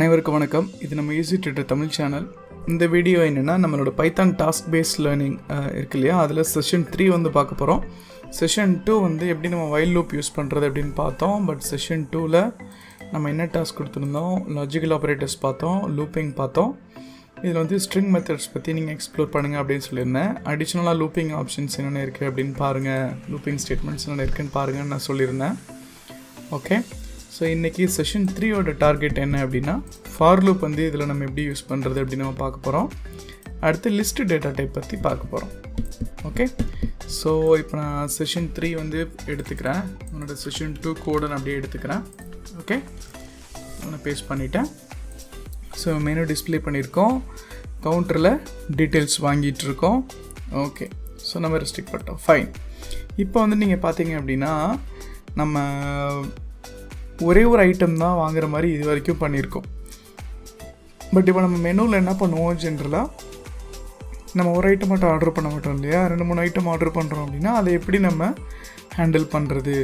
அனைவருக்கும் வணக்கம். இது நம்ம EazyTutor தமிழ் சேனல். இந்த வீடியோ என்னென்னா நம்மளோட பைத்தான் டாஸ்க் பேஸ்ட் லேர்னிங் இருக்கு இல்லையா, அதில் செஷன் 3 வந்து பார்க்க போகிறோம். செஷன் 2 வந்து எப்படி நம்ம வைல் லூப் யூஸ் பண்ணுறது அப்படின்னு பார்த்தோம். பட் செஷன் 2ல் நம்ம என்ன டாஸ்க் கொடுத்துருந்தோம், லாஜிக்கல் ஆப்ரேட்டர்ஸ் பார்த்தோம், லூப்பிங் பார்த்தோம். இதில் வந்து ஸ்ட்ரிங் மெத்தட்ஸ் பற்றி நீங்கள் எக்ஸ்ப்ளோர் பண்ணுங்கள் அப்படின்னு சொல்லியிருந்தேன். அடிஷ்னலாக லூப்பிங் ஆப்ஷன்ஸ் என்னென்ன இருக்குது அப்படின்னு பாருங்கள், லூப்பிங் ஸ்டேட்மெண்ட்ஸ் என்னென்ன இருக்குதுன்னு பாருங்கன்னு நான் சொல்லியிருந்தேன். ஓகே, ஸோ இன்றைக்கி செஷன் 3யோட டார்கெட் என்ன அப்படின்னா, ஃபார் லூப் வந்து இதில் நம்ம எப்படி யூஸ் பண்ணுறது அப்படின்னு நம்ம பார்க்க போகிறோம். அடுத்து லிஸ்ட்டு டேட்டா டைப் பற்றி பார்க்க போகிறோம். ஓகே, ஸோ இப்போ நான் செஷன் 3 வந்து எடுத்துக்கிறேன். என்னோடய செஷன் 2 கோடை நான் அப்படியே எடுத்துக்கிறேன். ஓகே, நான் பேஸ்ட் பண்ணிட்டேன். ஸோ மெனு டிஸ்பிளே பண்ணியிருக்கோம், கவுண்டரில் டீட்டெயில்ஸ் வாங்கிட்டுருக்கோம். ஓகே, ஸோ நம்ம ரெஸ்ட்ரிக்ட் பண்ணிட்டோம். ஃபைன். இப்போ வந்து நீங்கள் பார்த்தீங்க அப்படின்னா நம்ம ஒரே ஒரு ஐட்டம் தான் வாங்குகிற மாதிரி இது வரைக்கும் பண்ணியிருக்கோம். பட் இப்போ நம்ம மெனுவில் என்ன பண்ணுவோம், ஜென்ரலாக நம்ம ஒரு ஐட்டம் மட்டும் ஆர்டர் பண்ண மாட்டோம் இல்லையா, 2-3 ஐட்டம் ஆர்டர் பண்ணுறோம் அப்படின்னா அதை எப்படி நம்ம ஹேண்டில் பண்ணுறது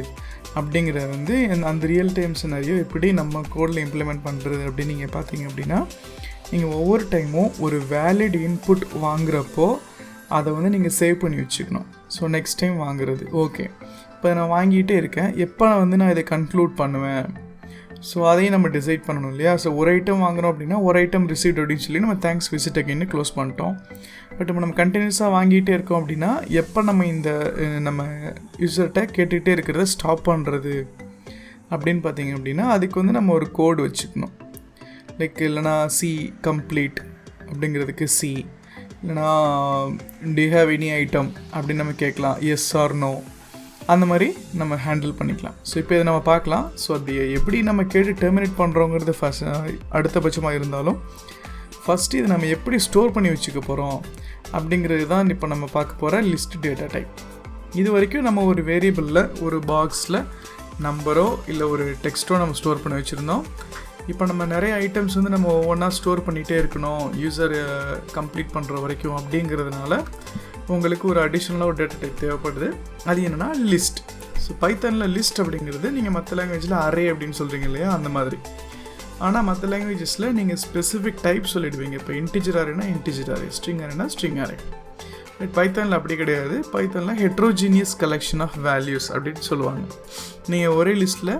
அப்படிங்கிறத வந்து அந்த ரியல் டைம் சினாரியோ எப்படி நம்ம கோடில் இம்ப்ளிமெண்ட் பண்ணுறது அப்படின்னு நீங்கள் பார்த்தீங்க அப்படின்னா, நீங்கள் ஒவ்வொரு டைமும் ஒரு வேலிட் இன்புட் வாங்குகிறப்போ அதை வந்து நீங்கள் சேவ் பண்ணி வச்சுக்கணும். ஸோ நெக்ஸ்ட் டைம் வாங்குறது. ஓகே, இப்போ நான் வாங்கிட்டே இருக்கேன், எப்போ நான் இதை கன்க்ளூட் பண்ணுவேன், ஸோ அதையும் நம்ம டிசைட் பண்ணணும் இல்லையா. ஸோ ஒரு ஐட்டம் வாங்குகிறோம் அப்படின்னா ஒரு ஐட்டம் ரிசீவ்ட் அப்படின்னு சொல்லி நம்ம தேங்க்ஸ் விசிட் அகைன்னு க்ளோஸ் பண்ணிட்டோம். பட் இப்போ நம்ம கண்டினியூஸாக வாங்கிட்டே இருக்கோம் அப்படின்னா எப்போ நம்ம யூசர்கிட்ட கேட்டுகிட்டே இருக்கிறத ஸ்டாப் பண்ணுறது அப்படின்னு பார்த்தீங்க அப்படின்னா அதுக்கு வந்து நம்ம ஒரு கோடு வச்சுக்கணும். லைக் இல்லைனா சி கம்ப்ளீட் அப்படிங்கிறதுக்கு சி, இல்லைனா to you have any item அப்படின்னு நம்ம கேட்கலாம், எஸ் ஆர் நோ, அந்த மாதிரி நம்ம ஹேண்டில் பண்ணிக்கலாம். ஸோ இப்போ இதை நம்ம பார்க்கலாம். ஸோ அது எப்படி நம்ம கேட்டு டெர்மினேட் பண்ணுறோங்கிறது அடுத்தபட்சமாக இருந்தாலும் ஃபஸ்ட்டு இதை நம்ம எப்படி ஸ்டோர் பண்ணி வச்சுக்க போகிறோம் அப்படிங்கிறது தான் இப்போ நம்ம பார்க்க போகிற லிஸ்ட் டேட்டா டைப். இது வரைக்கும் நம்ம ஒரு வேரியபிளில் ஒரு பாக்ஸில் நம்பரோ இல்லை ஒரு டெக்ஸ்ட்டோ நம்ம ஸ்டோர் பண்ணி வச்சுருந்தோம். இப்போ நம்ம நிறைய ஐட்டம்ஸ் வந்து நம்ம ஒவ்வொன்றா ஸ்டோர் பண்ணிகிட்டே இருக்கணும் யூசர் கம்ப்ளீட் பண்ணுற வரைக்கும். அப்படிங்கிறதுனால உங்களுக்கு ஒரு அடிஷ்னலாக ஒரு டேட்டா டைப் தேவைப்படுது. அது என்னென்னா லிஸ்ட். ஸோ பைத்தானில் லிஸ்ட் அப்படிங்கிறது நீங்கள் மற்ற லாங்குவேஜில் அரே அப்படின்னு சொல்கிறீங்க இல்லையா, அந்த மாதிரி. ஆனால் மற்ற லாங்குவேஜஸில் நீங்கள் ஸ்பெசிஃபிக் டைப் சொல்லிடுவீங்க. இப்போ இன்டிஜர் அரேனா இன்டிஜர் அரே, ஸ்ட்ரிங் அரேனா ஸ்ட்ரிங் அரே. பட் பைத்தானில் அப்படி கிடையாது. பைத்தானில் ஹெட்ரோஜீனியஸ் கலெக்ஷன் ஆஃப் வேல்யூஸ் அப்படின்னு சொல்லுவாங்க. நீங்கள் ஒரே லிஸ்ட்டில்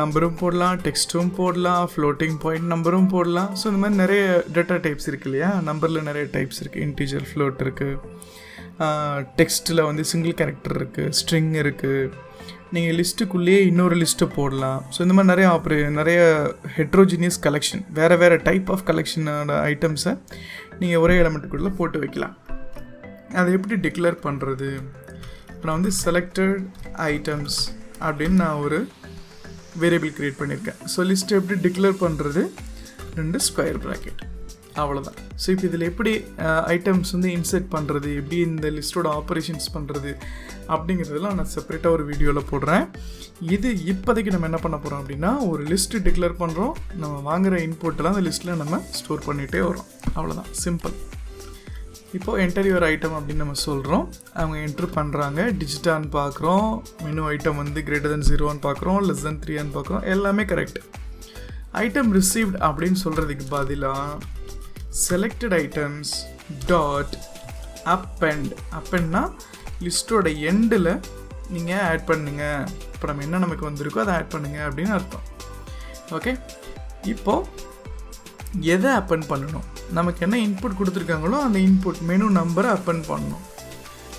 நம்பரும் போடலாம், டெக்ஸ்ட்டும் போடலாம், ஃப்ளோட்டிங் பாயிண்ட் நம்பரும் போடலாம். ஸோ இந்த மாதிரி நிறைய டேட்டா டைப்ஸ் இருக்குது இல்லையா. நம்பரில் நிறைய டைப்ஸ் இருக்குது, இன்டிஜர், ஃப்ளோட் இருக்குது, டெக்ஸ்ட்டில் வந்து சிங்கிள் கேரக்டர் இருக்குது, ஸ்ட்ரிங் இருக்குது. நீங்கள் லிஸ்ட்டுக்குள்ளேயே இன்னொரு லிஸ்ட்டை போடலாம். ஸோ இந்த மாதிரி நிறைய ஹெட்ரோஜீனியஸ் கலெக்ஷன், வேறு டைப் ஆஃப் கலெக்ஷனோட ஐட்டம்ஸை நீங்கள் ஒரே எலமெண்ட்டுக்குள்ளே போட்டு வைக்கலாம். அதை எப்படி டிக்ளேர் பண்ணுறது, இப்போ நான் வந்து செலக்டட் ஐட்டம்ஸ் அப்படின்னு நான் ஒரு வேரியபிள் க்ரியேட் பண்ணியிருக்கேன். ஸோ லிஸ்ட்டு எப்படி டிக்ளேர் பண்ணுறது, 2 ஸ்கொயர் ப்ராக்கெட், அவ்வளோதான். ஸோ இப்போ இதில் எப்படி ஐட்டம்ஸ் வந்து இன்சர்ட் பண்ணுறது, எப்படி இந்த லிஸ்ட்டோட ஆப்ரேஷன்ஸ் பண்ணுறது அப்படிங்கிறதெல்லாம் நான் செப்பரேட்டாக ஒரு வீடியோவில் போடுறேன். இது இப்போதைக்கு நம்ம என்ன பண்ண போகிறோம் அப்படின்னா, ஒரு லிஸ்ட்டு டிக்ளேர் பண்ணுறோம், நம்ம வாங்குகிற இன்புட்டெல்லாம் அந்த லிஸ்ட்டில் நம்ம ஸ்டோர் பண்ணிகிட்டே வரோம், அவ்வளோதான், சிம்பிள். இப்போது என்டர் யுவர் ஐட்டம் அப்படின்னு நம்ம சொல்கிறோம். அவங்க என்ட்ரு பண்ணுறாங்க, டிஜிட்டான்னு பார்க்குறோம், மெனு ஐட்டம் வந்து >0 பார்க்குறோம், <3 பார்க்குறோம், எல்லாமே கரெக்ட். ஐட்டம் ரிசீவ்ட் அப்படின்னு சொல்கிறதுக்கு பதிலாக செலக்டட் ஐட்டம்ஸ் டாட் அப்பெண்ட்னா லிஸ்ட்டோட எண்டில் நீங்கள் ஆட் பண்ணுங்க. இப்போ நம்ம என்ன நமக்கு வந்திருக்கோ அதை ஆட் பண்ணுங்க அப்படின்னு அர்த்தம். ஓகே, இப்போது எதை அப்பெண்ட் பண்ணணும், நமக்கு என்ன இன்புட் கொடுத்துருக்காங்களோ அந்த இன்புட் மெனு நம்பரை அப்பெண்ட் பண்ணணும்.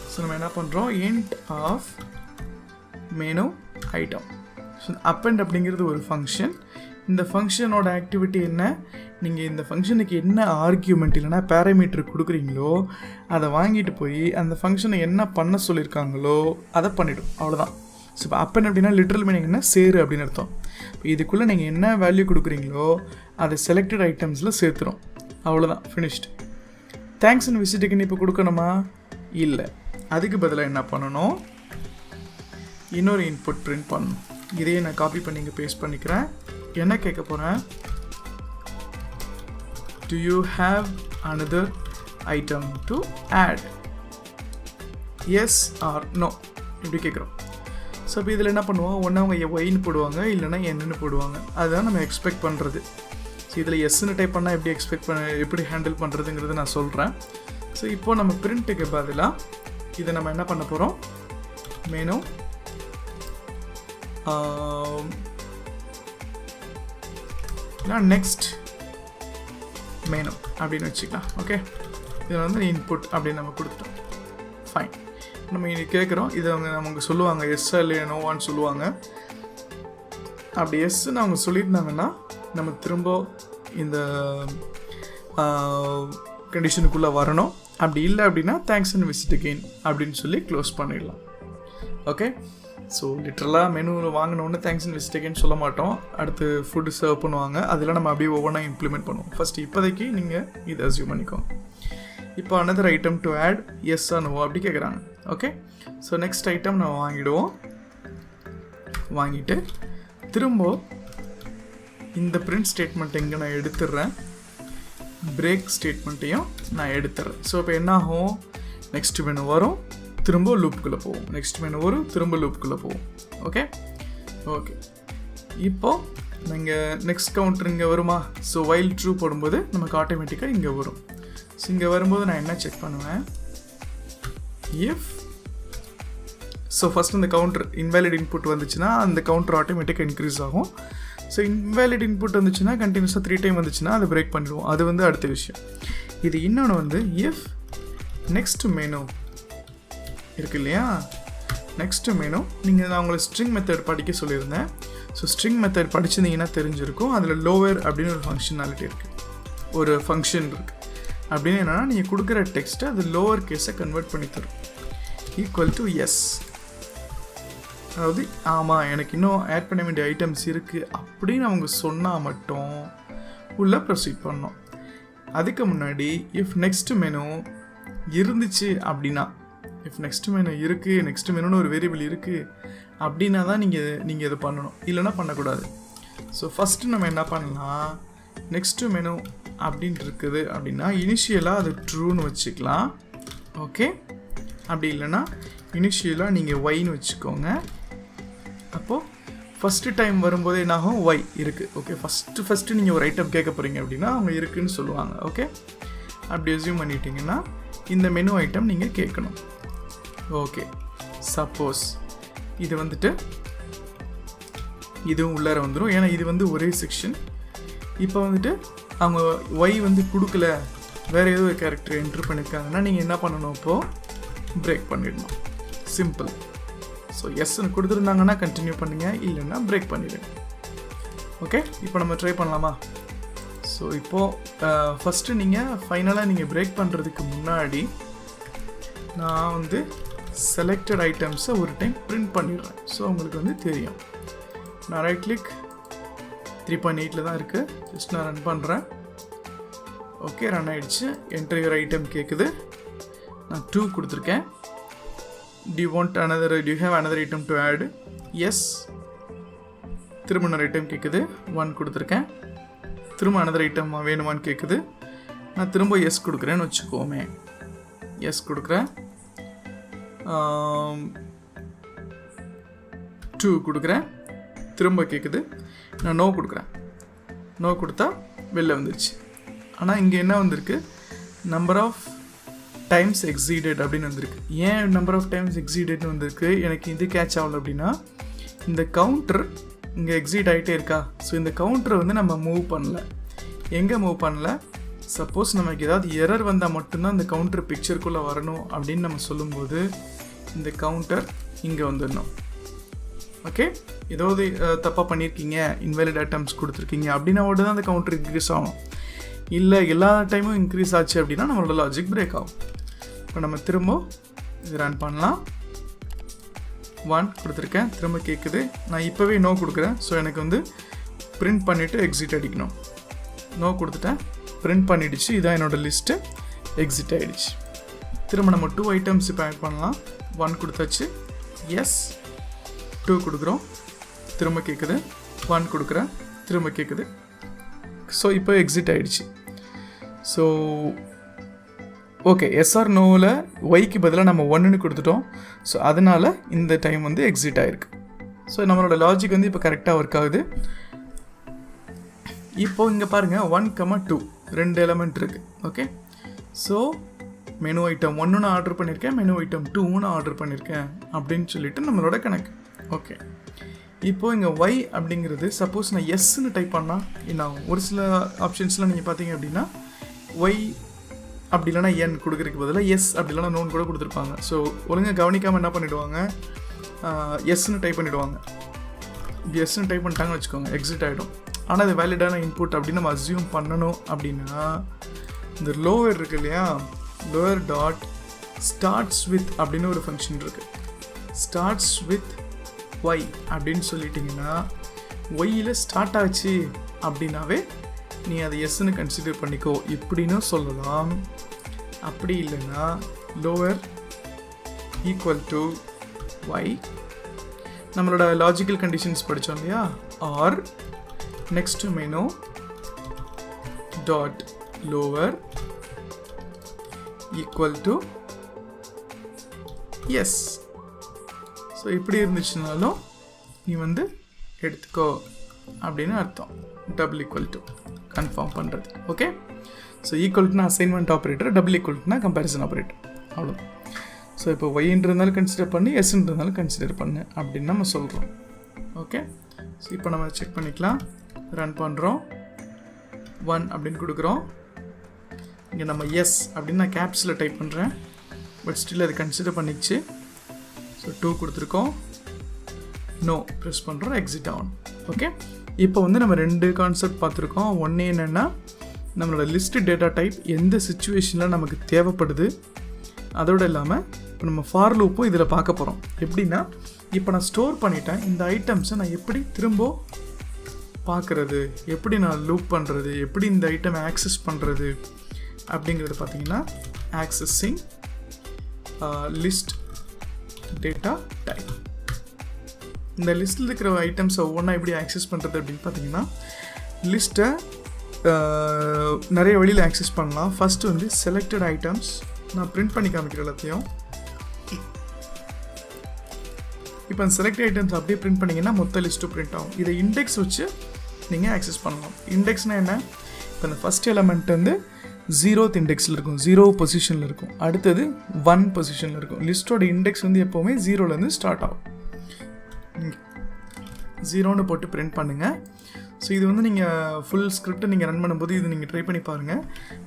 ஸோ நம்ம என்ன பண்ணுறோம், int of menu item. So append அப்படிங்கிறது ஒரு ஃபங்க்ஷன். இந்த ஃபங்க்ஷனோட ஆக்டிவிட்டி என்ன, நீங்கள் இந்த ஃபங்க்ஷனுக்கு என்ன ஆர்கியூமெண்ட் இல்லைனா பேராமீட்டர் கொடுக்குறீங்களோ அதை வாங்கிட்டு போய் அந்த ஃபங்க்ஷனை என்ன பண்ண சொல்லியிருக்காங்களோ அதை பண்ணிவிடும், அவ்வளோதான். ஸோ இப்போ அப்பெண்ட் அப்படின்னா லிட்ரல் மீனிங் என்ன, சேரு அப்படின்னு அர்த்தம். இப்போ இதுக்குள்ளே நீங்கள் என்ன வேல்யூ கொடுக்குறீங்களோ அதை செலக்டட் ஐட்டம்ஸில் சேர்த்துரும், அவ்வளோதான், ஃபினிஷ்டு. தேங்க்ஸ் அண்ட் விசிட்டுக்குன்னு இப்போ கொடுக்கணுமா, இல்லை. அதுக்கு பதிலாக என்ன பண்ணணும், இன்னொரு இன்புட் பிரிண்ட் பண்ணணும். இதையே நான் காப்பி பண்ணி இங்கே பேஸ்ட் பண்ணிக்கிறேன். என்ன கேட்க போகிறேன், do you have another item to add, yes or no இப்படி கேட்குறோம். ஸோ இப்போ இதில் என்ன பண்ணுவோம், ஒன்று அவங்க ஒயின்னு போடுவாங்க, இல்லைனா என்னன்னு போடுவாங்க. அதுதான் நம்ம எக்ஸ்பெக்ட் பண்ணுறது. இதில் எஸ்ன்னு டைப் பண்ணால் எப்படி ஹேண்டில் பண்ணுறதுங்கிறது நான் சொல்கிறேன். ஸோ இப்போது நம்ம பிரிண்ட்டுக்கு பதிலாக இதை நம்ம என்ன பண்ண போகிறோம், மெனு நெக்ஸ்ட் மெனு அப்படின்னு வச்சுக்கலாம். ஓகே, இதில் வந்து இன்புட் அப்படின்னு நம்ம கொடுத்துட்டோம். ஃபைன். நம்ம இங்கே கேட்குறோம், இதை நமக்கு சொல்லுவாங்க எஸ்ஸா இல்லையா நோவான்னு சொல்லுவாங்க. அப்படி எஸ்ன்னு அவங்க சொல்லியிருந்தாங்கன்னா நம்ம திரும்ப இந்த கண்டிஷனுக்குள்ளே வரணும். அப்படி இல்லை அப்படின்னா தேங்க்ஸ் அண்ட் விசிட் அகெயின் அப்படின்னு சொல்லி க்ளோஸ் பண்ணிடலாம். ஓகே, ஸோ லிட்ரலாக மெனு வாங்கினோன்னு தேங்க்ஸ் அண்ட் விசிட் அகெயின் சொல்ல மாட்டோம். அடுத்து ஃபுட்டு சர்வ் பண்ணுவாங்க, அதெல்லாம் நம்ம அப்படியே ஒவ்வொன்றா இம்ப்ளிமெண்ட் பண்ணுவோம். ஃபஸ்ட் இப்போதைக்கு நீங்கள் இதை அஸ்யூம் பண்ணிக்கோங்க. இப்போ another item to add yes or no அப்படி கேட்குறாங்க. ஓகே, ஸோ நெக்ஸ்ட் ஐட்டம் நம்ம வாங்கிட்டு திரும்ப இந்த பிரிண்ட் ஸ்டேட்மெண்ட் எங்கே நான் எடுத்துடுறேன், பிரேக் ஸ்டேட்மெண்ட்டையும் நான் எடுத்துடுறேன். ஸோ இப்போ என்ன ஆகும், நெக்ஸ்ட் மெனு வரும், திரும்ப லூப்புக்குள்ளே போவோம், நெக்ஸ்ட் மெனு வரும், திரும்ப லூப்புக்குள்ளே போவோம். ஓகே, இப்போது நீங்கள் நெக்ஸ்ட் கவுண்டர் இங்கே வருமா, ஸோ வைல் ட்ரூ போடும்போது நமக்கு ஆட்டோமேட்டிக்காக இங்கே வரும். ஸோ இங்கே வரும்போது நான் என்ன செக் பண்ணுவேன், இஃப் ஸோ ஃபஸ்ட் இந்த கவுண்டர் இன்வேலிட் இன்புட் வந்துச்சுன்னா அந்த கவுண்டர் ஆட்டோமேட்டிக்காக இன்க்ரீஸ் ஆகும். ஸோ இன்வேலிட் இன்புட் வந்துச்சுன்னா கண்டினியூஸாக 3 டைம் வந்துச்சுன்னா அதை பிரேக் பண்ணிடுவோம். அது வந்து அடுத்த விஷயம். இது இன்னொன்று வந்து இஃப் நெக்ஸ்ட் மெனு இருக்கு இல்லையா, நெக்ஸ்ட் மெனு நான் உங்களை ஸ்ட்ரிங் மெத்தட் படிக்க சொல்லியிருந்தேன். ஸோ ஸ்ட்ரிங் மெத்தட் படிச்சிருந்தீங்கன்னா தெரிஞ்சிருக்கும், அதில் லோவர் அப்படின்னு ஒரு ஃபங்க்ஷனாலிட்டி இருக்குது, ஒரு ஃபங்க்ஷன் இருக்குது. அப்படின்னு என்னென்னா நீங்கள் கொடுக்குற டெக்ஸ்ட்டை அது லோவர் கேஸை கன்வெர்ட் பண்ணி தரும், ஈக்குவல் டு எஸ். அதாவது ஆமாம் எனக்கு இன்னும் ஆட் பண்ண வேண்டிய ஐட்டம்ஸ் இருக்குது அப்படின்னு அவங்க சொன்னால் மட்டும் உள்ளே ப்ரொசீட் பண்ணோம். அதுக்கு முன்னாடி இஃப் நெக்ஸ்ட் மெனு இருந்துச்சு அப்படின்னா, இஃப் நெக்ஸ்ட் மெனு இருக்குது, நெக்ஸ்ட் மெனுன்னு ஒரு வேரியபிள் இருக்குது அப்படின்னா தான் நீங்கள் இதை பண்ணணும், இல்லைன்னா பண்ணக்கூடாது. ஸோ ஃபஸ்ட்டு நம்ம என்ன பண்ணலாம், நெக்ஸ்ட் மெனு அப்படின்ட்டு இருக்குது அப்படின்னா இனிஷியலாக அது ட்ரூன்னு வச்சுக்கலாம். ஓகே, அப்படி இல்லைன்னா இனிஷியலாக நீங்கள் ஒய்ன்னு வச்சுக்கோங்க. அப்போது ஃபஸ்ட்டு டைம் வரும்போது என்னாகும், ஒய் இருக்குது. ஓகே, ஃபஸ்ட்டு நீங்கள் ஒரு ஐட்டம் கேட்க போகிறீங்க அப்படின்னா அவங்க இருக்குதுன்னு சொல்லுவாங்க. ஓகே, அப்படி அஸ்யூம் பண்ணிட்டீங்கன்னா இந்த மெனு ஐட்டம் நீங்கள் கேட்கணும். ஓகே, சப்போஸ் இது வந்துட்டு இதுவும் உள்ளார வந்துடும், ஏன்னா இது வந்து ஒரே செக்ஷன். இப்போ வந்துட்டு அவங்க ஒய் வந்து கொடுக்கல, வேறு ஏதோ ஒரு கேரக்டர் என்ட்ரு பண்ணியிருக்காங்கன்னா நீங்கள் என்ன பண்ணணும், இப்போது பிரேக் பண்ணிடணும். சிம்பிள். ஸோ எஸ்ன்னு கொடுத்துருந்தாங்கன்னா கண்டினியூ பண்ணுங்கள், இல்லைன்னா பிரேக் பண்ணிவிடுங்க. ஓகே, இப்போ நம்ம ட்ரை பண்ணலாமா. ஸோ இப்போது ஃபஸ்ட்டு ஃபைனலாக நீங்கள் பிரேக் பண்ணுறதுக்கு முன்னாடி நான் வந்து செலக்டட் ஐட்டம்ஸை ஒரு டைம் பிரிண்ட் பண்ணிடுறேன். ஸோ உங்களுக்கு வந்து தெரியும், நான் ரைட் கிளிக் 3.8 தான் இருக்குது, ஜஸ்ட் நான் ரன் பண்ணுறேன். ஓகே, ரன் ஆகிடுச்சு. என்டர் யுவர் ஐட்டம் கேட்குது, நான் 2 கொடுத்துருக்கேன். do you have another item to add? yes. திரும்ப இன்னொரு ஐட்டம் கேட்குது, 1 கொடுத்துருக்கேன். திரும்ப another item வேணுமான்னு கேட்குது, நான் திரும்ப எஸ் கொடுக்குறேன்னு வச்சுக்கோமே. எஸ் கொடுக்குறேன், 2 கொடுக்குறேன். திரும்ப கேட்குது, நான் நோ கொடுக்குறேன். நோ கொடுத்தா வெளில வந்துருச்சு. ஆனால் இங்கே என்ன வந்திருக்கு, நம்பர் ஆஃப் டைம்ஸ் எக்ஸீடட் அப்படின்னு வந்திருக்கு. ஏன் நம்பர் ஆஃப் டைம்ஸ் எக்ஸீடட்னு வந்திருக்கு, எனக்கு இது கேட்ச் ஆகல அப்படின்னா இந்த கவுண்டர் இங்கே எக்ஸீட் ஆகிட்டே இருக்கா. ஸோ இந்த கவுண்டரை வந்து நம்ம மூவ் பண்ணல. எங்கே மூவ் பண்ணல, சப்போஸ் நமக்கு ஏதாவது எரர் வந்தால் மட்டும்தான் இந்த கவுண்டர் பிக்சருக்குள்ளே வரணும் அப்படின்னு நம்ம சொல்லும்போது இந்த கவுண்டர் இங்கே வந்துடணும். ஓகே, ஏதாவது தப்பாக பண்ணியிருக்கீங்க, இன்வேலிட் ஐட்டம்ஸ் கொடுத்துருக்கீங்க அப்படின்னா மட்டும் தான் அந்த கவுண்டர் இன்க்ரீஸ் ஆகும். இல்லை எல்லா டைமும் இன்க்ரீஸ் ஆச்சு அப்படின்னா நம்மளோட லாஜிக் பிரேக் ஆகும். இப்போ நம்ம திரும்ப இது ரன் பண்ணலாம். 1 கொடுத்துருக்கேன், திரும்ப கேட்குது, நான் இப்போவே நோ கொடுக்குறேன். ஸோ எனக்கு வந்து பிரிண்ட் பண்ணிவிட்டு எக்ஸிட் அடிக்கணும். நோ கொடுத்துட்டேன், பிரிண்ட் பண்ணிடுச்சு, இதான் என்னோடய லிஸ்ட்டு, எக்ஸிட் ஆகிடுச்சு. திரும்ப நம்ம 2 ஐட்டம்ஸ் இப்போ ஆட் பண்ணலாம். 1 கொடுத்தாச்சு, எஸ். 2 கொடுக்குறோம், திரும்ப கேட்குது. 1 கொடுக்குறேன், திரும்ப கேட்குது. ஸோ இப்போ எக்ஸிட் ஆகிடுச்சு. ஸோ ஓகே, எஸ்ஆர் நோவில் ஒய்க்கு பதிலாக நம்ம 1ன்னு கொடுத்துட்டோம். ஸோ அதனால் இந்த டைம் வந்து எக்ஸிட் ஆகிருக்கு. ஸோ நம்மளோட லாஜிக் வந்து இப்போ கரெக்டாக ஒர்க் ஆகுது. இப்போது இங்கே பாருங்கள் 1, 2 2 எலமெண்ட் இருக்குது. ஓகே, ஸோ மெனு ஐட்டம் 1 நான் ஆர்டர் பண்ணியிருக்கேன், மெனு ஐட்டம் 2 நான் ஆர்டர் பண்ணியிருக்கேன் அப்படின்னு சொல்லிட்டு நம்மளோட கணக்கு. ஓகே, இப்போது இங்கே ஒய் அப்படிங்கிறது சப்போஸ் நான் எஸ்ன்னு டைப் பண்ணால் என்ன ஆகும்? ஒரு சில ஆப்ஷன்ஸ்லாம் நீங்கள் பார்த்தீங்க அப்படின்னா ஒய் அப்படி இல்லைனா என் கொடுக்குறதுக்கு பதிலாக எஸ் அப்படி இல்லைனா நோன் கூட கொடுத்துருப்பாங்க. ஸோ ஒழுங்காக கவனிக்காமல் என்ன பண்ணிவிடுவாங்க, எஸ்ன்னு டைப் பண்ணிவிடுவாங்க. இப்படி எஸ்ன்னு டைப் பண்ணிட்டாங்கன்னு வச்சுக்கோங்க, எக்ஸிட் ஆகிடும். ஆனால் அது வேலிடான இன்புட் அப்படின்னு நம்ம அஸ்யூம் பண்ணணும் அப்படின்னா இந்த லோவர் இருக்குது இல்லையா, லோவர் டாட் ஸ்டார்ட்ஸ் வித் அப்படின்னு ஒரு ஃபங்க்ஷன் இருக்குது. ஸ்டார்ட்ஸ் வித் ஒய் அப்படின்னு சொல்லிட்டிங்கன்னா ஒய்யில் ஸ்டார்ட் ஆச்சு அப்படின்னாவே நீ அதை எஸ்ன்னு கன்சிடர் பண்ணிக்கோ இப்படின்னு சொல்லலாம். அப்படி இல்லைன்னா லோவர் ஈக்குவல் டு ஒய், நம்மளோட லாஜிக்கல் கண்டிஷன்ஸ் படித்தோம் இல்லையா, or next menu dot lower equal to s. So இப்படி இருந்துச்சுனாலும் நீ வந்து எடுத்துக்கோ அப்படின்னு அர்த்தம். டபுள் ஈக்குவல் டு கன்ஃபார்ம் பண்ணுறது. ஓகே, ஸோ ஈக்குவல்ட்டுனா அசைன்மெண்ட் ஆப்ரேட்டர், டபுள் ஈக்குவல்ட்டுனா கம்பேரிசன் ஆப்ரேட்டர், அவ்வளோ. ஸோ இப்போ ஒய்ன்றதுனாலும் கன்சிடர் பண்ணி எஸ்ன்றதுனாலும் கன்சிடர் பண்ணு அப்படின்னு நம்ம சொல்கிறோம். ஓகே, ஸோ இப்போ நம்ம செக் பண்ணிக்கலாம். ரன் பண்ணுறோம், 1 அப்படின்னு கொடுக்குறோம். இங்கே நம்ம எஸ் அப்படின்னு நான் கேப்ஸில் டைப் பண்ணுறேன், பட் ஸ்டில் அது கன்சிடர் பண்ணிச்சு. ஸோ 2 கொடுத்துருக்கோம், நோ ப்ரெஸ் பண்ணுறோம், எக்ஸிட் ஆகும். ஓகே, இப்போ வந்து நம்ம 2 கான்செப்ட் பார்த்துருக்கோம். ஒன்று என்னென்னா நம்மளோட லிஸ்ட்டு டேட்டா டைப் எந்த சிச்சுவேஷனில் நமக்கு தேவைப்படுது, அதோடு இல்லாமல் இப்போ நம்ம ஃபார் லூப்பும் இதில் பார்க்க போகிறோம். எப்படின்னா இப்போ நான் ஸ்டோர் பண்ணிட்டேன், இந்த ஐட்டம்ஸை நான் எப்படி திரும்ப பார்க்குறது, எப்படி நான் லூப் பண்ணுறது, எப்படி இந்த ஐட்டம் ஆக்சஸ் பண்ணுறது அப்படிங்கிறது பார்த்தீங்கன்னா ஆக்சஸிங் லிஸ்ட் டேட்டா டைப். இந்த லிஸ்ட்டில் இருக்கிற ஐட்டம்ஸை ஒவ்வொன்றா எப்படி ஆக்சஸ் பண்ணுறது அப்படின்னு பார்த்தீங்கன்னா லிஸ்ட்டை நிறைய வழியில் ஆக்சஸ் பண்ணலாம். ஃபஸ்ட்டு வந்து செலக்டட் ஐட்டம்ஸ், நான் பிரிண்ட் பண்ணி காமிக்கிற எல்லாத்தையும். இப்போ அந்த செலக்டட் ஐட்டம்ஸ் அப்படியே பிரிண்ட் பண்ணிங்கன்னா மொத்த லிஸ்ட்டும் பிரிண்ட் ஆகும். இதை இண்டெக்ஸ் வச்சு நீங்கள் ஆக்சஸ் பண்ணலாம். இண்டெக்ஸ்னால் என்ன, இப்போ இந்த ஃபஸ்ட் எலமெண்ட் வந்து 0th இண்டெக்ஸில் இருக்கும், 0 பொசிஷனில் இருக்கும், அடுத்தது 1 பொசிஷனில் இருக்கும். லிஸ்ட்டோட இண்டெக்ஸ் வந்து எப்போவுமே 0லேருந்து ஸ்டார்ட் ஆகும். 0ன்னு போட்டு பிரிண்ட் பண்ணுங்கள். ஸோ இது வந்து நீங்கள் ஃபுல் ஸ்கிரிப்டை நீங்கள் ரன் பண்ணும்போது இது நீங்கள் ட்ரை பண்ணி பாருங்கள்.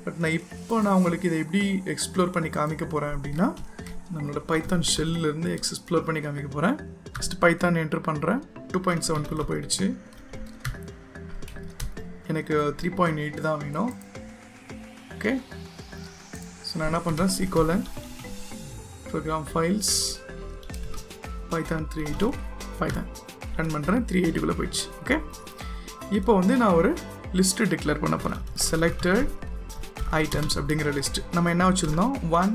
பட் நான் உங்களுக்கு இதை எப்படி எக்ஸ்ப்ளோர் பண்ணி காமிக்க போகிறேன் அப்படின்னா நம்மளோட பைத்தான் ஷெல்லிருந்து எக்ஸ்ப்ளோர் பண்ணி காமிக்க போகிறேன். ஃபஸ்ட்டு பைத்தான் என்ட்ரு பண்ணுறேன், 2.7 போயிடுச்சு. எனக்கு 3.8 தான் வேணும். ஓகே, ஸோ நான் என்ன பண்ணுறேன், C:, program files, Python 382 Python run பண்ணுறேன். 380 போயிடுச்சு. ஓகே, இப்போ வந்து நான் ஒரு லிஸ்ட்டு டிக்ளேர் பண்ண போகிறேன். செலக்டட் ஐட்டம்ஸ் அப்படிங்கிற லிஸ்ட்டு நம்ம என்ன வச்சுருந்தோம், 1,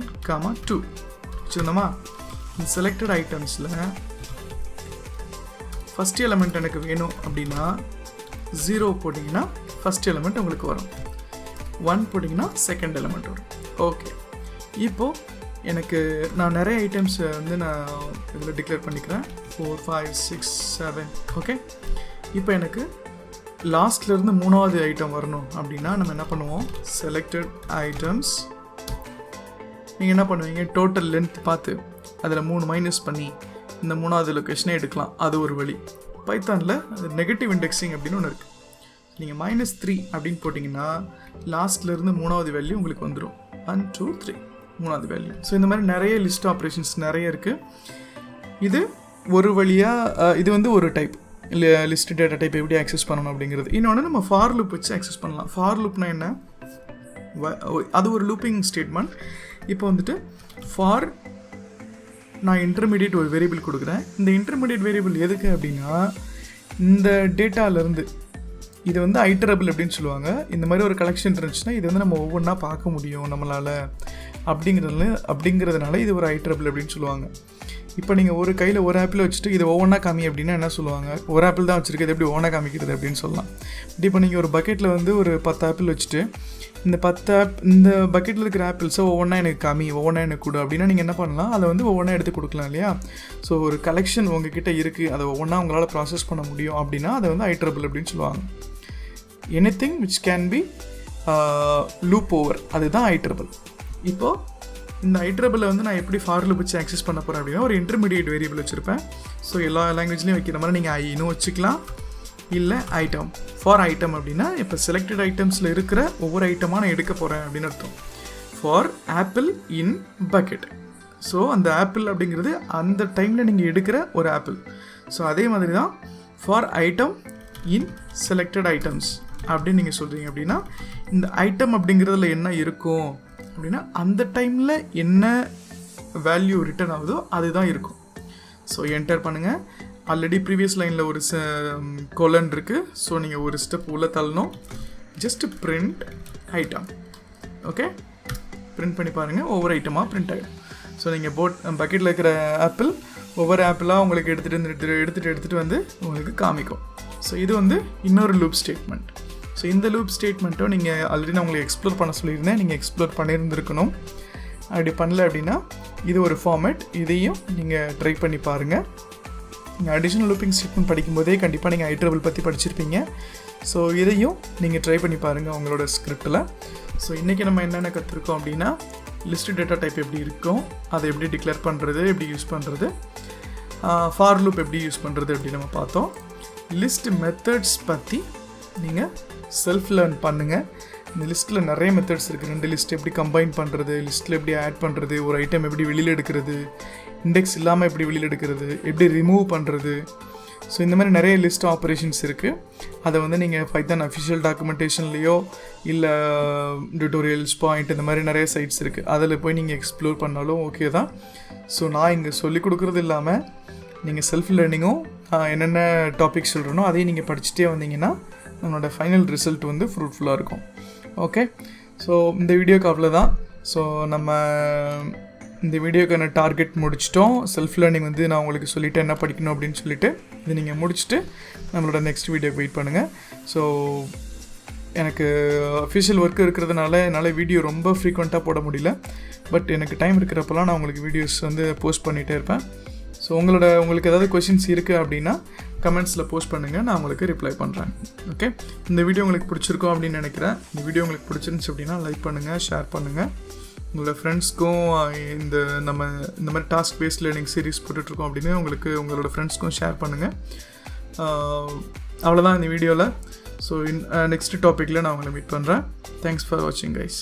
2 வச்சுருந்தோமா. இந்த செலக்டட் ஐட்டம்ஸில் ஃபஸ்ட் எலமெண்ட் எனக்கு வேணும் அப்படின்னா 0 போட்டிங்கன்னா ஃபஸ்ட் எலமெண்ட் உங்களுக்கு வரும், 1 போட்டிங்கன்னா செகண்ட் எலமெண்ட் வரும். ஓகே, இப்போது எனக்கு நான் நிறைய ஐட்டம்ஸ் வந்து நான் இதில் டிக்ளேர் பண்ணிக்கிறேன், 4, 5, 6, 7. ஓகே, இப்போ எனக்கு லாஸ்ட்லேருந்து 3வது ஐட்டம் வரணும் அப்படின்னா நம்ம என்ன பண்ணுவோம், செலக்டட் ஐட்டம்ஸ், நீங்கள் என்ன பண்ணுவீங்க, டோட்டல் லென்த் பார்த்து அதில் 3 மைனஸ் பண்ணி இந்த 3வது லொக்கேஷனே எடுக்கலாம். அது ஒரு வழி. பைத்தானில் அது நெகட்டிவ் இண்டெக்ஸிங் அப்படின்னு ஒன்று இருக்குது. நீங்கள் -3 அப்படின்னு போட்டிங்கன்னா லாஸ்ட்லேருந்து 3வது வேல்யூ உங்களுக்கு வந்துடும். 1, 2, 3 3வது வேல்யூ. ஸோ இந்த மாதிரி நிறைய லிஸ்ட் ஆப்ரேஷன்ஸ் நிறைய இருக்குது. இது ஒரு வழியாக இது வந்து ஒரு டைப் இல்லை லிஸ்ட் டேட்டா டைப் எப்படி ஆக்சஸ் பண்ணணும் அப்படிங்கிறது. இன்னொன்று நம்ம ஃபார் லூப் வச்சு ஆக்சஸ் பண்ணலாம். ஃபார் லூப்னா என்ன, அது ஒரு லூப்பிங் ஸ்டேட்மெண்ட். இப்போ வந்துட்டு ஃபார் நான் இன்டர்மீடியட் ஒரு வேரியபிள் கொடுக்குறேன். இந்த இன்டர்மீடியட் வேரியபிள் எதுக்கு அப்படின்னா இந்த டேட்டாலேருந்து இது வந்து ஐட்டரபிள் அப்படின்னு சொல்லுவாங்க. இந்த மாதிரி ஒரு கலெக்ஷன் இருந்துச்சுன்னா இது வந்து நம்ம ஒவ்வொன்றா பார்க்க முடியும் நம்மளால் அப்படிங்கிறதுனால இது ஒரு ஐட்டரபிள் அப்படின்னு சொல்லுவாங்க. இப்போ நீங்கள் ஒரு கையில் ஒரு ஆப்பிள் வச்சுட்டு இது ஒவ்வொன்றா காமி அப்படின்னா என்ன சொல்லுவாங்க, ஒரு ஆப்பிள் தான் வச்சுருக்கு, இது எப்படி ஒவ்வொன்றா காமிக்கிறது அப்படின்னு சொல்லலாம். இப்போ நீங்கள் ஒரு பக்கெட்டில் வந்து ஒரு 10 ஆப்பிள் வச்சுட்டு இந்த இந்த பக்கெட்டில் இருக்கிற ஆப்பிள்ஸை ஒவ்வொன்றா எனக்கு காமி, ஒவ்வொன்றா எனக்கு கொடு அப்படின்னா நீங்கள் என்ன பண்ணலாம், அதை வந்து ஒவ்வொன்றா எடுத்து கொடுக்கலாம் இல்லையா. ஸோ ஒரு கலெக்ஷன் உங்ககிட்ட இருக்குது, அதை ஒவ்வொன்றா உங்களால் ப்ராசஸ் பண்ண முடியும் அப்படின்னா அதை வந்து ஐட்டரபிள் அப்படின்னு சொல்லுவாங்க. Anything which can be loop over, அதுதான் ஐட்ரபிள். இப்போது இந்த ஐட்ரபிளை வந்து நான் எப்படி ஃபார் லூப் வச்சு ஆக்சஸ் பண்ண போகிறேன் அப்படின்னா, ஒரு இன்டர்மீடியேட் வேரியபிள் வச்சுருப்பேன். ஸோ எல்லா லாங்குவேஜ்லேயும் வைக்கிற மாதிரி நீங்கள் ஐன்னு வச்சுக்கலாம், இல்லை ஐட்டம். ஃபார் ஐட்டம் அப்படின்னா இப்போ செலக்டட் ஐட்டம்ஸில் இருக்கிற ஒவ்வொரு ஐட்டமாக நான் எடுக்க போகிறேன் அப்படின்னு அர்த்தம். For apple in bucket. So அந்த ஆப்பிள் அப்படிங்கிறது அந்த டைமில் நீங்கள் எடுக்கிற ஒரு ஆப்பிள். ஸோ அதே மாதிரி தான் for item in selected items அப்படின்னு நீங்கள் சொல்கிறீங்க அப்படின்னா, இந்த ஐட்டம் அப்படிங்கிறதுல என்ன இருக்கும் அப்படின்னா அந்த டைமில் என்ன வேல்யூ ரிட்டர்ன் ஆகுதோ அதுதான் இருக்கும். ஸோ என்டர் பண்ணுங்கள். ஆல்ரெடி ப்ரீவியஸ் லைனில் ஒரு கொலன் இருக்குது. ஸோ நீங்கள் ஒரு ஸ்டெப் உள்ளே தள்ளணும். Just print item. Okay, print பண்ணி பாருங்கள், ஒவ்வொரு ஐட்டமாக பிரிண்ட் ஆகிடும். ஸோ நீங்கள் பக்கெட்டில் இருக்கிற ஆப்பிள் ஒவ்வொரு ஆப்பிளாக உங்களுக்கு எடுத்துகிட்டு வந்து உங்களுக்கு காமிக்கும். ஸோ இது வந்து இன்னொரு லூப் ஸ்டேட்மெண்ட். ஸோ இந்த லூப் ஸ்டேட்மெண்ட்டும் நீங்கள் ஆல்ரெடி நான் உங்களுக்கு எக்ஸ்ப்ளோர் பண்ண சொல்லியிருந்தேன், நீங்கள் எக்ஸ்ப்ளோர் பண்ணியிருந்துருக்கணும். அப்படி பண்ணல அப்படின்னா இது ஒரு ஃபார்மேட், இதையும் நீங்கள் ட்ரை பண்ணி பாருங்கள். நீங்கள் அடிஷ்னல் லூப்பிங் ஸ்டேட்மெண்ட் படிக்கும்போதே கண்டிப்பாக நீங்கள் ஐட்ரபிள் பற்றி படிச்சிருப்பீங்க. ஸோ இதையும் நீங்கள் ட்ரை பண்ணி பாருங்கள் உங்களோட ஸ்கிரிப்டில். ஸோ இன்றைக்கி நம்ம என்னென்ன கற்றுருக்கோம் அப்படின்னா, லிஸ்ட் டேட்டா டைப் எப்படி இருக்கும், அதை எப்படி டிக்ளேர் பண்ணுறது, எப்படி யூஸ் பண்ணுறது, ஃபார் லூப் எப்படி யூஸ் பண்ணுறது அப்படின்னு நம்ம பார்த்தோம். லிஸ்ட் மெத்தட்ஸ் பற்றி நீங்கள் செல்ஃப் லேர்ன் பண்ணுங்கள். இந்த லிஸ்ட்டில் நிறைய மெத்தட்ஸ் இருக்குது. 2 லிஸ்ட் எப்படி கம்பைன் பண்ணுறது, லிஸ்ட்டில் எப்படி ஆட் பண்ணுறது, ஒரு ஐட்டம் எப்படி வெளியில் எடுக்கிறது, இண்டெக்ஸ் இல்லாமல் எப்படி வெளியில் எடுக்கிறது, எப்படி ரிமூவ் பண்ணுறது. ஸோ இந்த மாதிரி நிறைய லிஸ்ட் ஆப்ரேஷன்ஸ் இருக்குது. அதை வந்து நீங்கள் பைத்தான் அஃபிஷியல் டாக்குமெண்டேஷன்லேயோ இல்லை டியூட்டோரியல்ஸ் பாயிண்ட் இந்த மாதிரி நிறைய சைட்ஸ் இருக்குது, அதில் போய் நீங்கள் எக்ஸ்ப்ளோர் பண்ணாலும் ஓகே தான். ஸோ நான் இங்கே சொல்லிக் கொடுக்குறது இல்லாமல் நீங்கள் செல்ஃப் லேர்னிங்கும் என்னென்ன டாபிக்ஸ் சொல்கிறனோ அதையும் நீங்கள் படிச்சுட்டே வந்தீங்கன்னா நம்மளோட ஃபைனல் ரிசல்ட் வந்து ஃப்ரூட்ஃபுல்லாக இருக்கும். ஓகே, ஸோ இந்த வீடியோக்கு அவ்வளோதான். ஸோ நம்ம இந்த வீடியோக்கான டார்கெட் முடிச்சிட்டோம். செல்ஃப் லேர்னிங் வந்து நான் உங்களுக்கு சொல்லிவிட்டு என்ன படிக்கணும் அப்படின்னு சொல்லிவிட்டு இது நீங்கள் முடிச்சுட்டு நம்மளோட நெக்ஸ்ட் வீடியோக்கு வெயிட் பண்ணுங்கள். ஸோ எனக்கு அஃபிஷியல் ஒர்க் இருக்கிறதுனால என்னால் வீடியோ ரொம்ப ஃப்ரீக்வெண்ட்டாக போட முடியல. பட் எனக்கு டைம் இருக்கிறப்பெல்லாம் நான் உங்களுக்கு வீடியோஸ் வந்து போஸ்ட் பண்ணிகிட்டே இருப்பேன். ஸோ உங்களுக்கு ஏதாவது கொஷின்ஸ் இருக்குது அப்படின்னா கமெண்ட்ஸில் போஸ்ட் பண்ணுங்கள், நான் உங்களுக்கு ரிப்ளை பண்ணுறேன். ஓகே, இந்த வீடியோ உங்களுக்கு பிடிச்சிருக்கோம் அப்படின்னு நினைக்கிறேன். இந்த வீடியோ உங்களுக்கு பிடிச்சிருந்துச்சு அப்படின்னா லைக் பண்ணுங்கள், ஷேர் பண்ணுங்கள். உங்களோட ஃப்ரெண்ட்ஸ்க்கும் இந்த மாதிரி டாஸ்க் பேஸ்ட் லேர்னிங் சீரிஸ் போட்டுட்ருக்கோம் அப்படின்னு உங்களோட ஃப்ரெண்ட்ஸ்க்கும் ஷேர் பண்ணுங்கள். அவ்வளோதான் இந்த வீடியோவில். ஸோ நெக்ஸ்ட் டாப்பிக்கில் நான் உங்களை மீட் பண்ணுறேன். தேங்க்ஸ் ஃபார் வாட்சிங் கைஸ்.